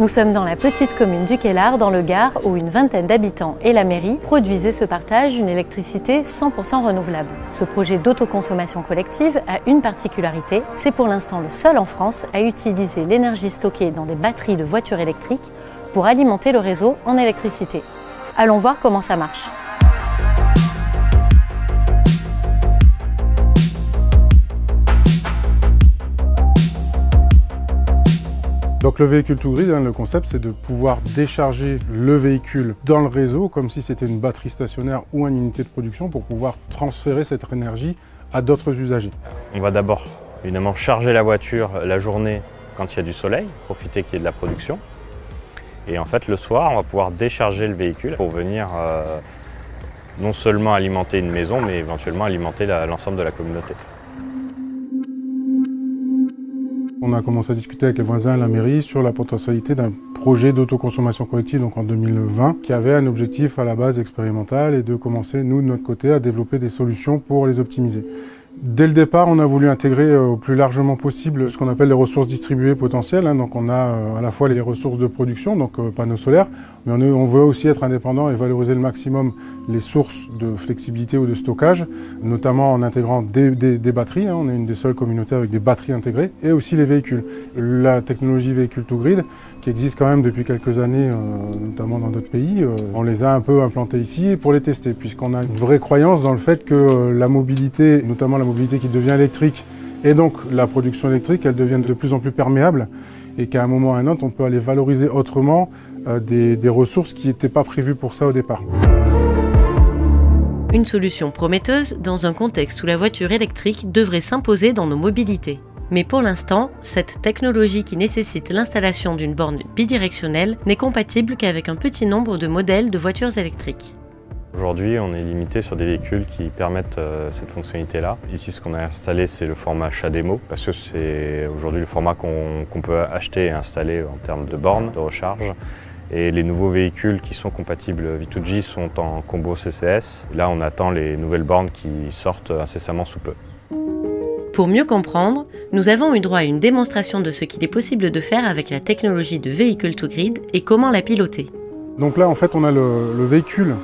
Nous sommes dans la petite commune du Quellard, dans le Gard, où une vingtaine d'habitants et la mairie produisent et se partagent une électricité 100% renouvelable. Ce projet d'autoconsommation collective a une particularité, c'est pour l'instant le seul en France à utiliser l'énergie stockée dans des batteries de voitures électriques pour alimenter le réseau en électricité. Allons voir comment ça marche. Donc le véhicule to grid, le concept c'est de pouvoir décharger le véhicule dans le réseau comme si c'était une batterie stationnaire ou une unité de production pour pouvoir transférer cette énergie à d'autres usagers. On va d'abord évidemment charger la voiture la journée quand il y a du soleil, profiter qu'il y ait de la production. Et en fait le soir on va pouvoir décharger le véhicule pour venir non seulement alimenter une maison mais éventuellement alimenter l'ensemble de la communauté. On a commencé à discuter avec les voisins et la mairie sur la potentialité d'un projet d'autoconsommation collective donc en 2020 qui avait un objectif à la base expérimental et de commencer nous de notre côté à développer des solutions pour les optimiser. Dès le départ, on a voulu intégrer au plus largement possible ce qu'on appelle les ressources distribuées potentielles. Donc on a à la fois les ressources de production, donc panneaux solaires, mais on veut aussi être indépendant et valoriser le maximum les sources de flexibilité ou de stockage, notamment en intégrant des batteries. On est une des seules communautés avec des batteries intégrées, et aussi les véhicules. La technologie véhicule to grid, qui existe quand même depuis quelques années, notamment dans d'autres pays, on les a un peu implantés ici pour les tester, puisqu'on a une vraie croyance dans le fait que la mobilité, notamment la mobilité qui devient électrique, et donc la production électrique, elle devient de plus en plus perméable, et qu'à un moment ou à un autre, on peut aller valoriser autrement des ressources qui n'étaient pas prévues pour ça au départ. Une solution prometteuse dans un contexte où la voiture électrique devrait s'imposer dans nos mobilités. Mais pour l'instant, cette technologie qui nécessite l'installation d'une borne bidirectionnelle n'est compatible qu'avec un petit nombre de modèles de voitures électriques. Aujourd'hui, on est limité sur des véhicules qui permettent cette fonctionnalité-là. Ici, ce qu'on a installé, c'est le format CHAdeMO, parce que c'est aujourd'hui le format qu'on peut acheter et installer en termes de bornes de recharge. Et les nouveaux véhicules qui sont compatibles V2G sont en combo CCS. Là, on attend les nouvelles bornes qui sortent incessamment sous peu. Pour mieux comprendre, nous avons eu droit à une démonstration de ce qu'il est possible de faire avec la technologie de véhicule to grid et comment la piloter. Donc là, en fait, on a le véhicule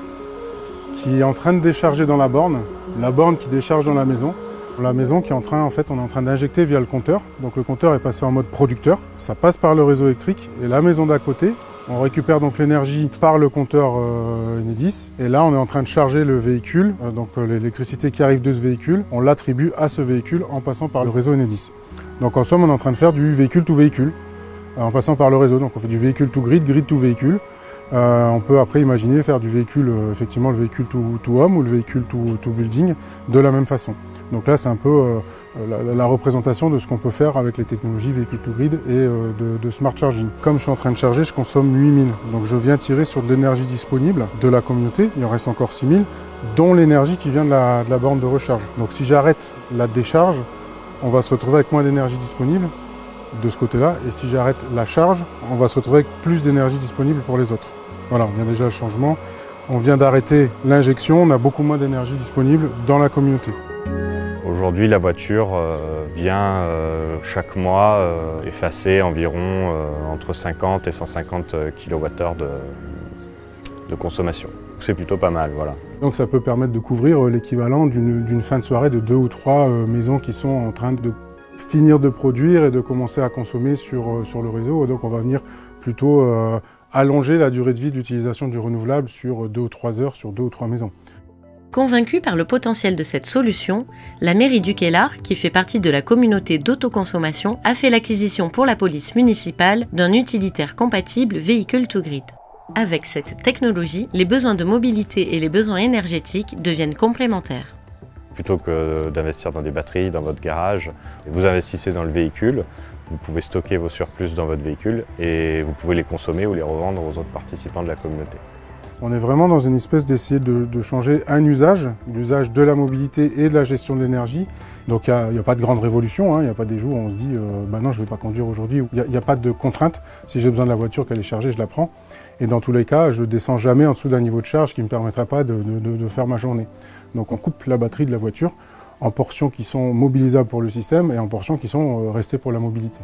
qui est en train de décharger dans la borne qui décharge dans la maison qui est en train, en fait, on est en train d'injecter via le compteur. Donc le compteur est passé en mode producteur, ça passe par le réseau électrique et la maison d'à côté, on récupère donc l'énergie par le compteur Enedis et là on est en train de charger le véhicule, donc l'électricité qui arrive de ce véhicule, on l'attribue à ce véhicule en passant par le réseau Enedis. Donc en somme on est en train de faire du véhicule to véhicule en passant par le réseau, donc on fait du véhicule to grid, grid to véhicule. On peut après imaginer faire du véhicule, effectivement le véhicule to home ou le véhicule to building de la même façon. Donc là c'est un peu la représentation de ce qu'on peut faire avec les technologies véhicule to grid et de smart charging. Comme je suis en train de charger, je consomme 8000, donc je viens tirer sur de l'énergie disponible de la communauté, il en reste encore 6000, dont l'énergie qui vient de la borne de recharge. Donc si j'arrête la décharge, on va se retrouver avec moins d'énergie disponible de ce côté-là, et si j'arrête la charge, on va se retrouver avec plus d'énergie disponible pour les autres. Voilà, on vient déjà le changement, on vient d'arrêter l'injection, on a beaucoup moins d'énergie disponible dans la communauté. Aujourd'hui, la voiture vient chaque mois effacer environ entre 50 et 150 kWh de consommation. C'est plutôt pas mal, voilà. Donc ça peut permettre de couvrir l'équivalent d'une fin de soirée de 2 ou 3 maisons qui sont en train de finir de produire et de commencer à consommer sur le réseau. Donc on va venir plutôt allonger la durée de vie d'utilisation du renouvelable sur 2 ou 3 heures sur 2 ou 3 maisons. Convaincue par le potentiel de cette solution, la mairie du Quellard, qui fait partie de la communauté d'autoconsommation, a fait l'acquisition pour la police municipale d'un utilitaire compatible véhicule to grid. Avec cette technologie, les besoins de mobilité et les besoins énergétiques deviennent complémentaires. Plutôt que d'investir dans des batteries, dans votre garage, vous investissez dans le véhicule, vous pouvez stocker vos surplus dans votre véhicule et vous pouvez les consommer ou les revendre aux autres participants de la communauté. On est vraiment dans une espèce d'essayer de changer un usage, l'usage de la mobilité et de la gestion de l'énergie. Donc il n'y a pas de grande révolution, il n'y a pas des jours où on se dit bah non je ne vais pas conduire aujourd'hui. Il n'y a pas de contrainte, si j'ai besoin de la voiture qu'elle est chargée, je la prends. Et dans tous les cas, je ne descends jamais en dessous d'un niveau de charge qui ne me permettra pas de faire ma journée. Donc on coupe la batterie de la voiture en portions qui sont mobilisables pour le système et en portions qui sont restées pour la mobilité.